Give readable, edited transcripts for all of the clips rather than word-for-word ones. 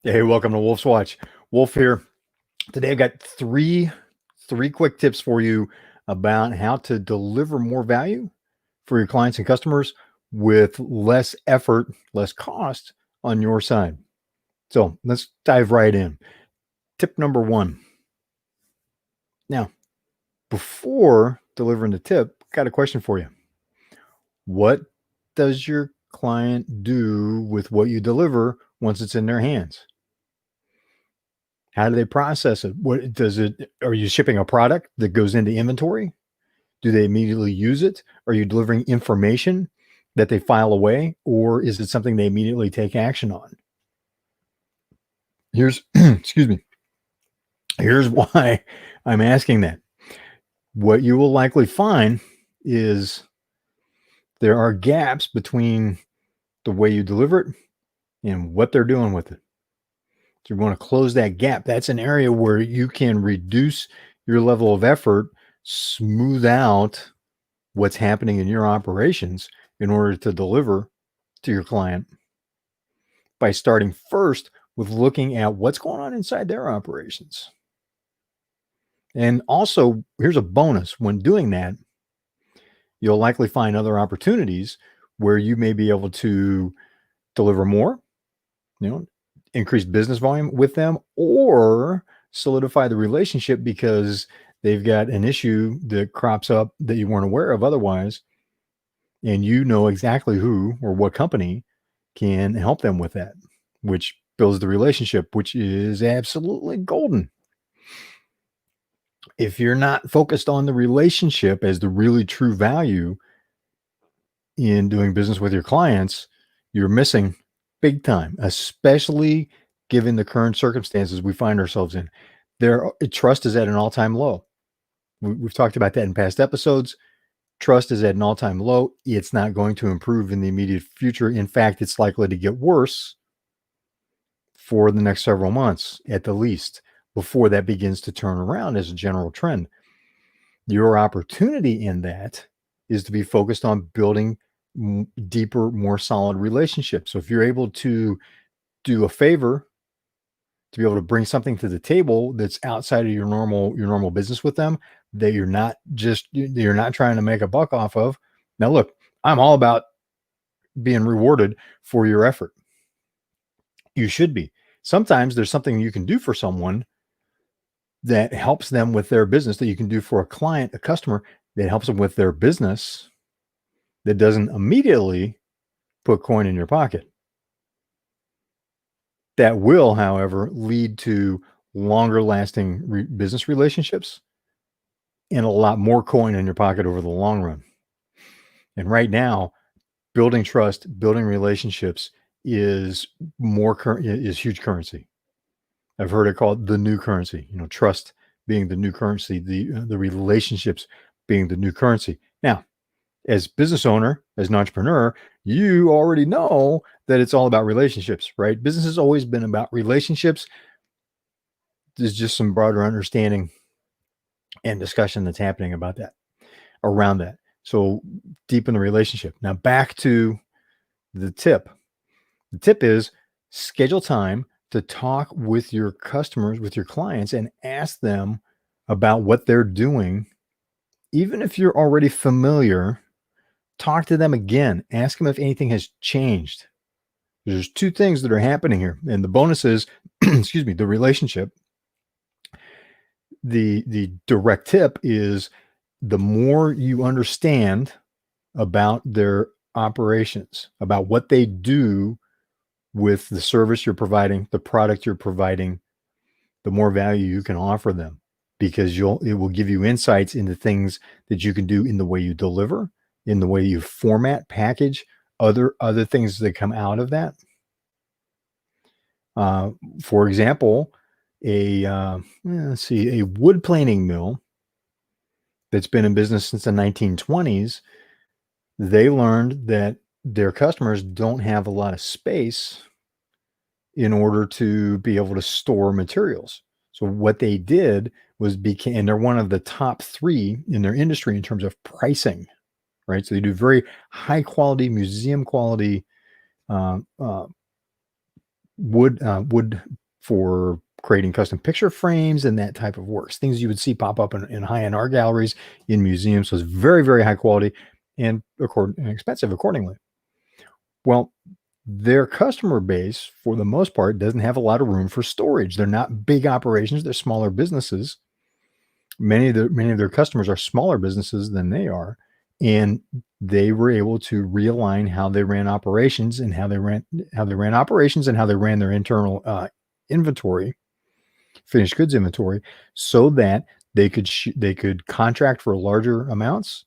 Hey, welcome to Wolf's Watch. Wolf here. Today I've got three quick tips for you about how to deliver more value for your clients and customers with less effort, less cost on your side. So let's dive right in. Tip number one. Now, before delivering the tip, got a question for you. What does your client do with what you deliver once it's in their hands? How do they process it? What does it? Are you shipping a product that goes into inventory? Do they immediately use it? Are you delivering information that they file away, or is it something they immediately take action on? Here's, excuse me. Here's why I'm asking that. What you will likely find is there are gaps between the way you deliver it and what they're doing with it. So you want to close that gap. That's an area where you can reduce your level of effort, smooth out what's happening in your operations in order to deliver to your client by starting first with looking at what's going on inside their operations. And also, here's a bonus when doing that, you'll likely find other opportunities where you may be able to deliver more, you know, increase business volume with them, or solidify the relationship because they've got an issue that crops up that you weren't aware of otherwise, and you know exactly who or what company can help them with that, which builds the relationship, which is absolutely golden. If you're not focused on the relationship as the really true value in doing business with your clients, you're missing big time, especially given the current circumstances we find ourselves in. Trust is at an all-time low. We've talked about that in past episodes. Trust is at an all-time low. It's not going to improve in the immediate future. In fact, it's likely to get worse for the next several months at the least before that begins to turn around as a general trend. Your opportunity in that is to be focused on building deeper, more solid relationships. So if you're able to do a favor, to be able to bring something to the table that's outside of your normal business with them, that you're not trying to make a buck off of. Now look, I'm all about being rewarded for your effort. You should be. Sometimes there's something you can do for someone that helps them with their business, that you can do for a client, a customer, that helps them with their business, that doesn't immediately put coin in your pocket. That will, however, lead to longer lasting business relationships and a lot more coin in your pocket over the long run. And right now, building trust, building relationships is huge currency. I've heard it called the new currency. Trust being the new currency, the relationships being the new currency. Now, as business owner, as an entrepreneur, you already know that it's all about relationships, right? Business has always been about relationships. There's just some broader understanding and discussion that's happening about that, around that. So deepen the relationship. Now back to the tip. The tip is schedule time to talk with your customers, with your clients, and ask them about what they're doing. Even if you're already familiar, talk to them again. Ask them if anything has changed. There's two things that are happening here. And the bonus is, excuse me, the relationship. The direct tip is the more you understand about their operations, about what they do with the service you're providing, the product you're providing, the more value you can offer them, because it will give you insights into things that you can do in the way you deliver, in the way you format, package, other things that come out of that. For example, let's see, a wood planing mill that's been in business since the 1920s, they learned that their customers don't have a lot of space in order to be able to store materials. So what they did was and they're one of the top 3 in their industry in terms of pricing, right? So they do very high quality, museum quality wood for creating custom picture frames and that type of works, things you would see pop up in high-end art galleries, in museums. So it's very, very high quality and expensive accordingly. Well, their customer base, for the most part, doesn't have a lot of room for storage. They're not big operations, they're smaller businesses. Many of their customers are smaller businesses than they are, and they were able to realign how they ran operations and how they ran operations and how they ran their internal inventory, finished goods inventory, so that they could contract for larger amounts,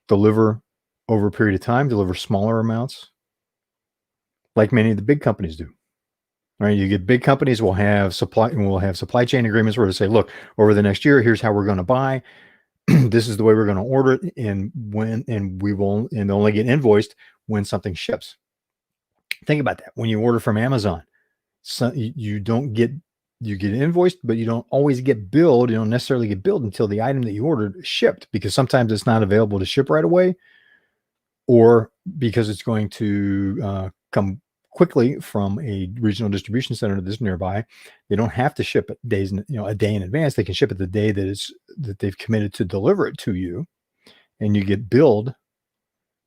deliver over a period of time, deliver smaller amounts, like many of the big companies do. Right? You get big companies will have supply chain agreements where they say, look, over the next year, here's how we're going to buy. This is the way we're going to order it, and we will only get invoiced when something ships. Think about that. When you order from Amazon, so you get invoiced, but you don't always get billed. You don't necessarily get billed until the item that you ordered is shipped, because sometimes it's not available to ship right away, or because it's going to come quickly from a regional distribution center that's nearby. They don't have to ship it a day in advance. They can ship it the day that they've committed to deliver it to you, and you get billed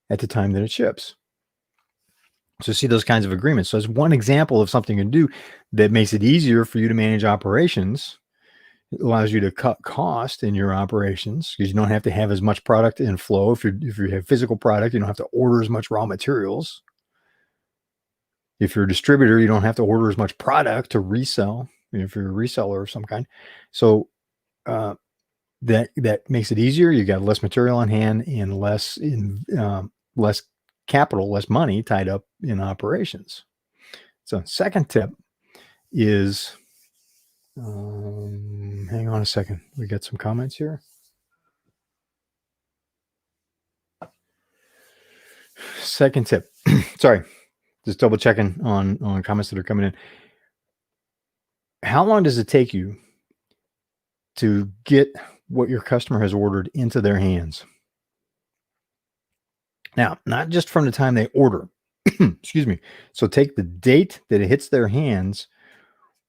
at the time that it ships. So see those kinds of agreements. So it's one example of something you can do that makes it easier for you to manage operations. It allows you to cut cost in your operations, because you don't have to have as much product in flow. If you have physical product, you don't have to order as much raw materials. If you're a distributor, you don't have to order as much product to resell, if you're a reseller of some kind. So that makes it easier. You got less material on hand and less capital, less money tied up in operations. So second tip is, hang on a second. We got some comments here. Second tip, sorry, just double checking on comments that are coming in. How long does it take you to get what your customer has ordered into their hands? Now, not just from the time they order, excuse me. So take the date that it hits their hands.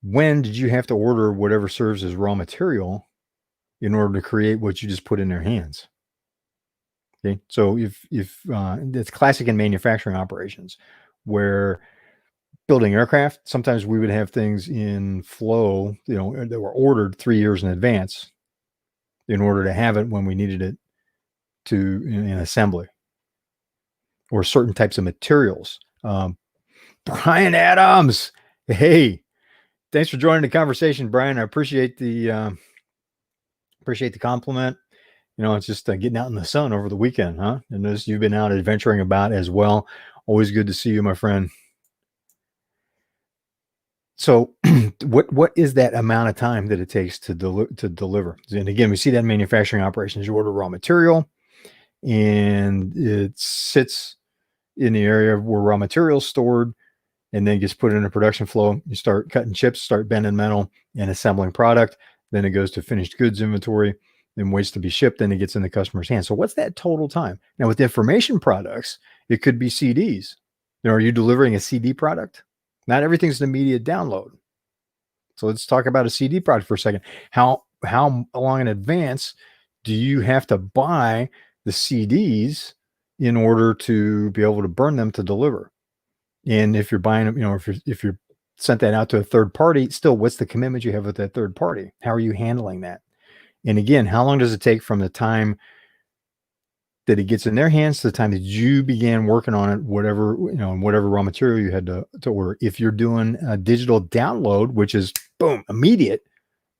When did you have to order whatever serves as raw material in order to create what you just put in their hands? Okay. So if it's classic in manufacturing operations, where building aircraft, sometimes we would have things in flow, that were ordered 3 years in advance in order to have it when we needed it in assembly, or certain types of materials. Brian Adams, hey, thanks for joining the conversation, Brian. I appreciate the compliment. It's just getting out in the sun over the weekend, huh? And notice you've been out adventuring about as well. Always good to see you, my friend. So what is that amount of time that it takes to deliver? And again, we see that in manufacturing operations. You order raw material, and it sits in the area where raw material is stored, and then gets put in a production flow. You start cutting chips, start bending metal, and assembling product. Then it goes to finished goods inventory and waits to be shipped. Then it gets in the customer's hands. So what's that total time? Now, with information products, it could be CDs. Are you delivering a CD product? Not everything's an immediate download. So let's talk about a CD product for a second. How long in advance do you have to buy the CDs in order to be able to burn them to deliver? And if you're buying them, if you're sent that out to a third party, still, what's the commitment you have with that third party? How are you handling that? And again, how long does it take from the time that it gets in their hands to the time that you began working on it, whatever raw material you had to order? If you're doing a digital download, which is boom, immediate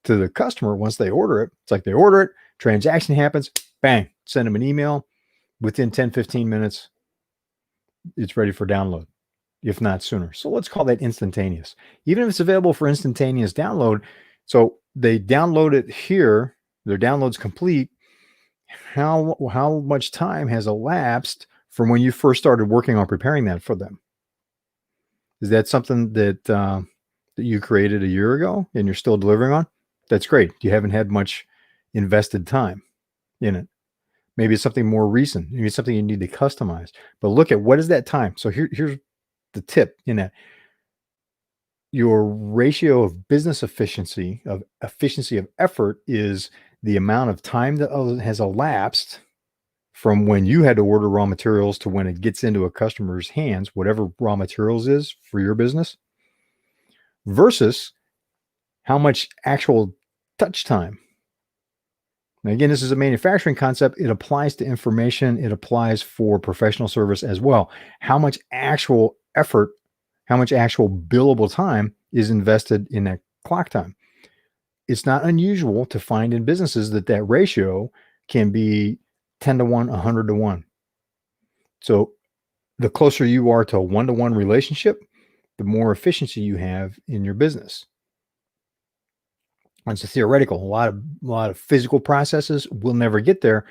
to the customer once they order it, it's like they order it, transaction happens, bang, send them an email. Within 10, 15 minutes, it's ready for download, if not sooner. So let's call that instantaneous. Even if it's available for instantaneous download, so they download it here, their download's complete. How much time has elapsed from when you first started working on preparing that for them? Is that something that you created a year ago and you're still delivering on? That's great. You haven't had much invested time in it. Maybe it's something more recent. Maybe it's something you need to customize. But look at what is that time. So here's the tip in that. your ratio of business efficiency of effort is the amount of time that has elapsed from when you had to order raw materials to when it gets into a customer's hands, whatever raw materials is for your business, versus how much actual touch time. Now, again, this is a manufacturing concept. It applies to information. It applies for professional service as well. How much actual effort, how much actual billable time is invested in that clock time? It's not unusual to find in businesses that that ratio can be 10 to 1, 100 to 1. So the closer you are to a 1-to-1 relationship, the more efficiency you have in your business. It's a theoretical. A lot of physical processes will never get there.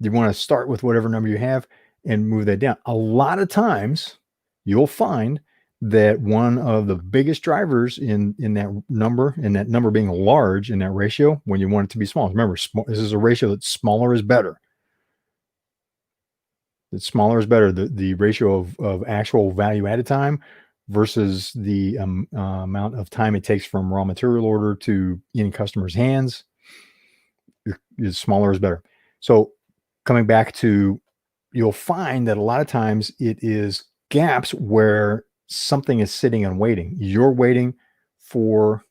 You want to start with whatever number you have and move that down. A lot of times you'll find that one of the biggest drivers in that number being large in that ratio when you want it to be small. Remember, this is a ratio that smaller is better. The smaller is better. The ratio of actual value added time versus the amount of time it takes from raw material order to in customers' hands is smaller is better. So coming back to, you'll find that a lot of times it is gaps where something is sitting and waiting. You're waiting for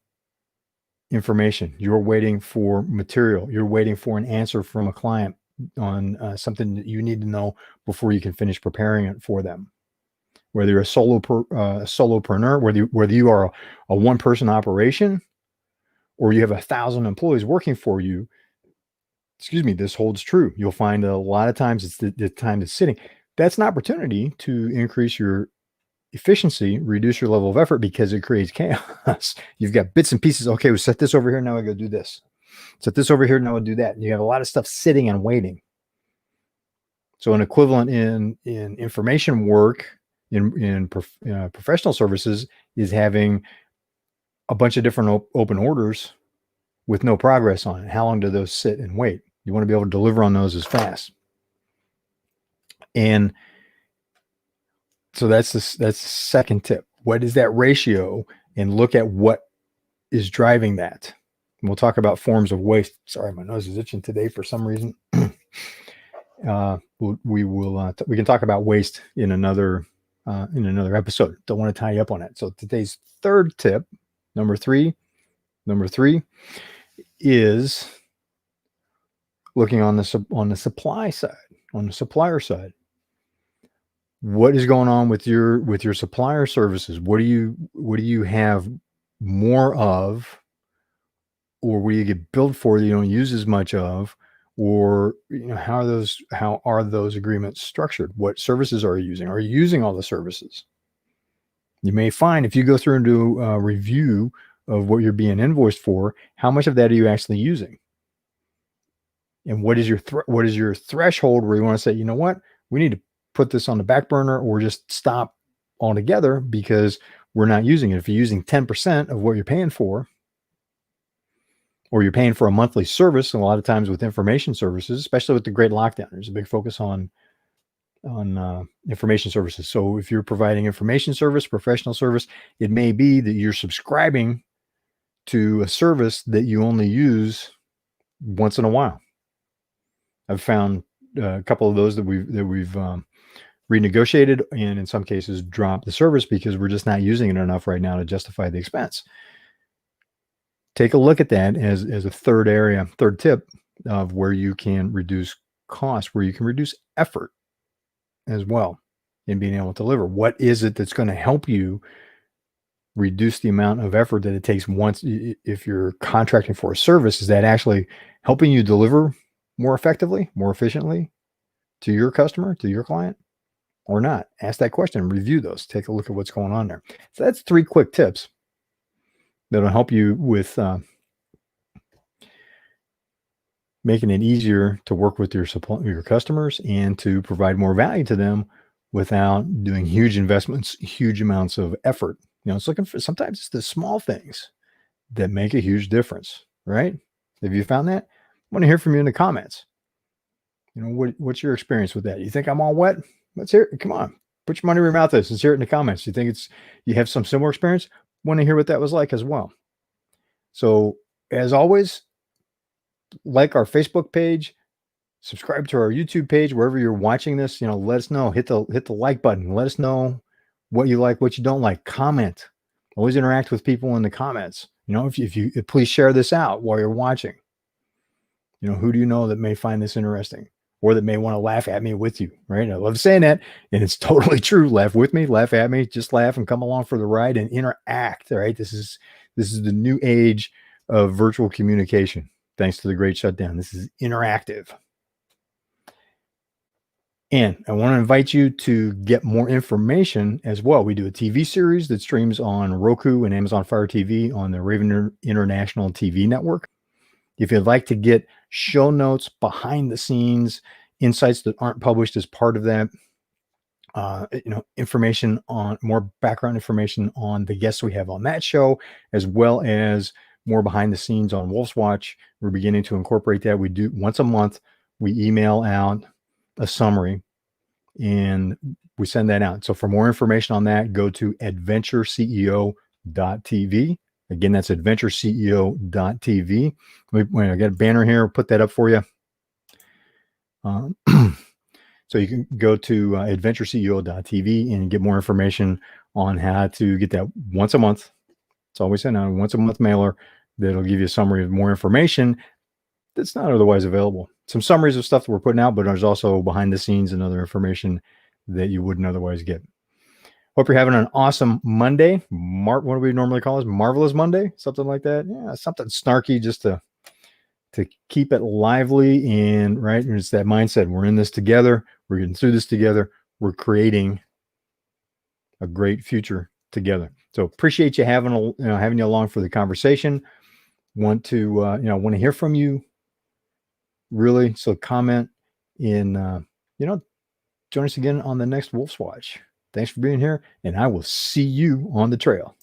information. You're waiting for material. You're waiting for an answer from a client on something that you need to know before you can finish preparing it for them. Whether you're a solopreneur, whether you are a one-person operation, or you have 1,000 employees working for you, this holds true. You'll find a lot of times it's the time that's sitting. That's an opportunity to increase your efficiency, reduce your level of effort, because it creates chaos. You've got bits and pieces. Okay, we set this over here. Now I go do this. Set this over here. Now I'll do that. You have a lot of stuff sitting and waiting. So an equivalent in information work, in professional services, is having a bunch of different open orders with no progress on it. How long do those sit and wait? You want to be able to deliver on those as fast. And so that's the second tip. What is that ratio? And look at what is driving that. And we'll talk about forms of waste. Sorry, my nose is itching today for some reason. We can talk about waste in another episode. Don't want to tie you up on it. So today's third tip, number three, is looking on the supply side, on the supplier side. What is going on with your supplier services? What do you have more of, or what do you get billed for that you don't use as much of? Or how are those agreements structured? What services are you using? Are you using all the services? You may find, if you go through and do a review of what you're being invoiced for, how much of that are you actually using? And what is your threshold where you want to say, you know what, we need to put this on the back burner, or just stop altogether because we're not using it. If you're using 10% of what you're paying for, or you're paying for a monthly service, and a lot of times with information services, especially with the Great Lockdown, there's a big focus on information services. So if you're providing information service, professional service, it may be that you're subscribing to a service that you only use once in a while. I've found a couple of those that we've renegotiated, and in some cases dropped the service because we're just not using it enough right now to justify the expense. Take a look at that as a third tip of where you can reduce costs, where you can reduce effort as well in being able to deliver. What is it that's going to help you reduce the amount of effort that it takes once, if you're contracting for a service? Is that actually helping you deliver more effectively, more efficiently to your customer, to your client, or not? Ask that question, review those, take a look at what's going on there. So that's 3 quick tips that'll help you with making it easier to work with your customers and to provide more value to them without doing huge investments, huge amounts of effort. It's looking for, sometimes it's the small things that make a huge difference, right? Have you found that? I want to hear from you in the comments. What's your experience with that? You think I'm all wet? Let's hear it. Come on, put your money where your mouth is. Let's hear it in the comments. You think you have some similar experience? want to hear what that was like as well. So as always, like our Facebook page, subscribe to our YouTube page, wherever you're watching this, let us know, hit the like button. Let us know what you like, what you don't like. Comment. Always interact with people in the comments. If you please share this out while you're watching. Who do you know that may find this interesting or that may want to laugh at me with you, right? I love saying that, and it's totally true. Laugh with me, laugh at me, just laugh and come along for the ride and interact, all right? This is the new age of virtual communication, thanks to the Great Shutdown. This is interactive. And I want to invite you to get more information as well. We do a TV series that streams on Roku and Amazon Fire TV on the Raven International TV network. If you'd like to get show notes, behind the scenes, insights that aren't published as part of that, information on more background information on the guests we have on that show, as well as more behind the scenes on Wolf's Watch. We're beginning to incorporate that. We do once a month, we email out a summary and we send that out. So for more information on that, go to adventureceo.tv. Again, that's adventureceo.tv. I got a banner here. Put that up for you. So you can go to adventureceo.tv and get more information on how to get that once a month. It's always sent out a once a month mailer that'll give you a summary of more information that's not otherwise available. Some summaries of stuff that we're putting out, but there's also behind the scenes and other information that you wouldn't otherwise get. Hope you're having an awesome Monday. What do we normally call this? Marvelous Monday? Something like that. Yeah, something snarky just to keep it lively and right. And it's that mindset. We're in this together. We're getting through this together. We're creating a great future together. So appreciate you having you along for the conversation. Want to hear from you. Really. So comment in, join us again on the next Wolf's Watch. Thanks for being here, and I will see you on the trail.